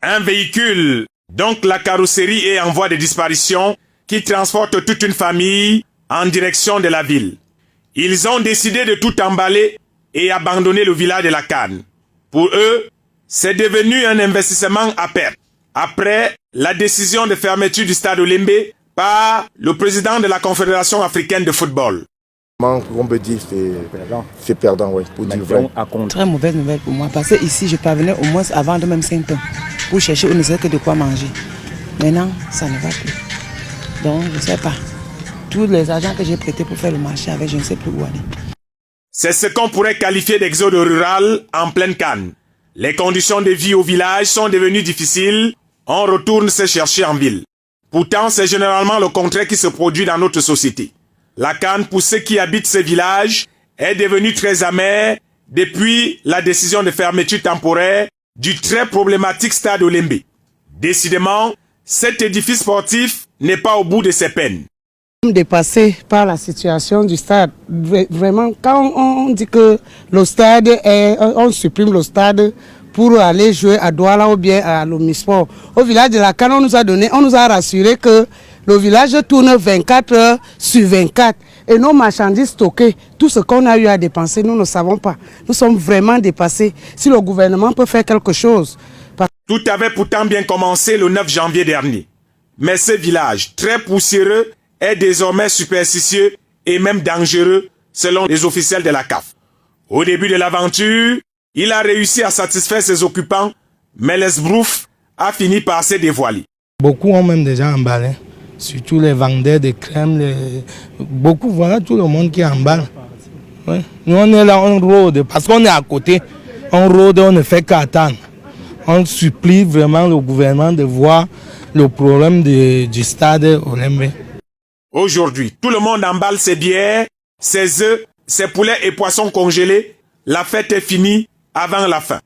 Un véhicule, donc la carrosserie est en voie de disparition, qui transporte toute une famille en direction de la ville. Ils ont décidé de tout emballer et abandonner le village de la Cannes. Pour eux, c'est devenu un investissement à perte. Après la décision de fermeture du stade Olembe par le président de la Confédération africaine de football. On peut dire c'est perdant, oui, pour dire vrai. Très mauvaise nouvelle pour moi, parce que ici je parvenais au moins à vendre même 5 tonnes pour chercher on ne sait que de quoi manger. Maintenant, ça ne va plus. Donc, je ne sais pas. Tous les argents que j'ai prêtés pour faire le marché avec, je ne sais plus où aller. C'est ce qu'on pourrait qualifier d'exode rural en pleine Cannes. Les conditions de vie au village sont devenues difficiles, on retourne se chercher en ville. Pourtant, c'est généralement le contraire qui se produit dans notre société. La Cannes, pour ceux qui habitent ces villages, est devenue très amère depuis la décision de fermeture temporaire du très problématique stade Olembe. Décidément, cet édifice sportif n'est pas au bout de ses peines. Dépassé par la situation du stade. Vraiment, quand on dit que le stade on supprime le stade pour aller jouer à Douala ou bien à l'Omisport. Au village de la Cannes, on nous a rassuré que le village tourne 24 heures sur 24. Et nos marchandises stockées, tout ce qu'on a eu à dépenser, nous ne savons pas. Nous sommes vraiment dépassés. Si le gouvernement peut faire quelque chose. Tout avait pourtant bien commencé le 9 janvier dernier. Mais ce village, très poussiéreux, est désormais superstitieux et même dangereux selon les officiels de la CAF. Au début de l'aventure, il a réussi à satisfaire ses occupants, mais l'esbrouf a fini par se dévoiler. Beaucoup ont même déjà emballé, surtout les vendeurs de crème, beaucoup, voilà tout le monde qui emballe. Ouais. Nous on est là, on rôde, parce qu'on est à côté, on rôde, on ne fait qu'attendre. On supplie vraiment le gouvernement de voir le problème du stade Olembe. Aujourd'hui, tout le monde emballe ses bières, ses œufs, ses poulets et poissons congelés. La fête est finie avant la fin.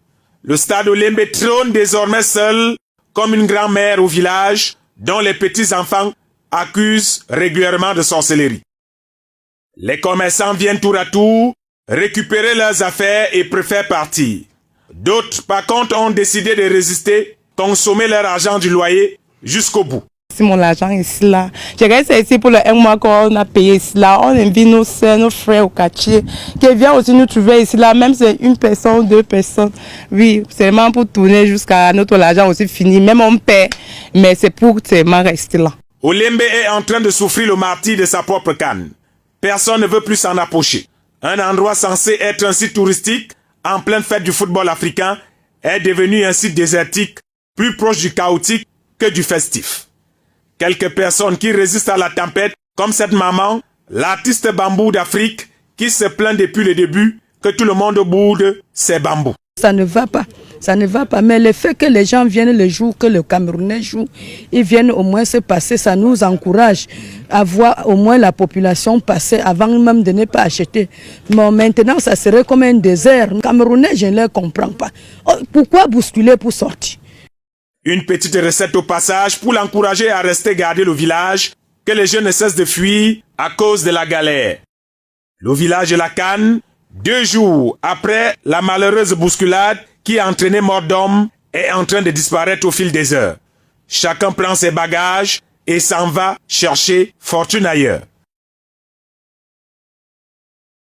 Le stade Olembe trône désormais seul comme une grand-mère au village dont les petits-enfants accusent régulièrement de sorcellerie. Les commerçants viennent tour à tour récupérer leurs affaires et préfèrent partir. D'autres, par contre, ont décidé de résister, consommer leur argent du loyer jusqu'au bout. Si mon argent ici là, je reste ici pour le 1 mois qu'on a payé ici là. On invite nos soeurs, nos frères au quartier qui viennent aussi nous trouver ici là, même si c'est une personne, 2 personnes. Oui, seulement pour tourner jusqu'à notre argent aussi fini. Même on paie, mais c'est pour seulement rester là. Olembe est en train de souffrir le martyre de sa propre Canne. Personne ne veut plus s'en approcher. Un endroit censé être un site touristique en pleine fête du football africain est devenu un site désertique, plus proche du chaotique que du festif. Quelques personnes qui résistent à la tempête, comme cette maman, l'artiste bambou d'Afrique, qui se plaint depuis le début que tout le monde boude ses bambous. Ça ne va pas, mais le fait que les gens viennent le jour que le Camerounais joue, ils viennent au moins se passer, ça nous encourage à voir au moins la population passer avant même de ne pas acheter. Mais maintenant, ça serait comme un désert. Les Camerounais, je ne les comprends pas. Pourquoi bousculer pour sortir? Une petite recette au passage pour l'encourager à rester garder le village que les jeunes ne cessent de fuir à cause de la galère. Le village de la Canne, 2 jours après la malheureuse bousculade qui a entraîné mort d'homme, est en train de disparaître au fil des heures. Chacun prend ses bagages et s'en va chercher fortune ailleurs.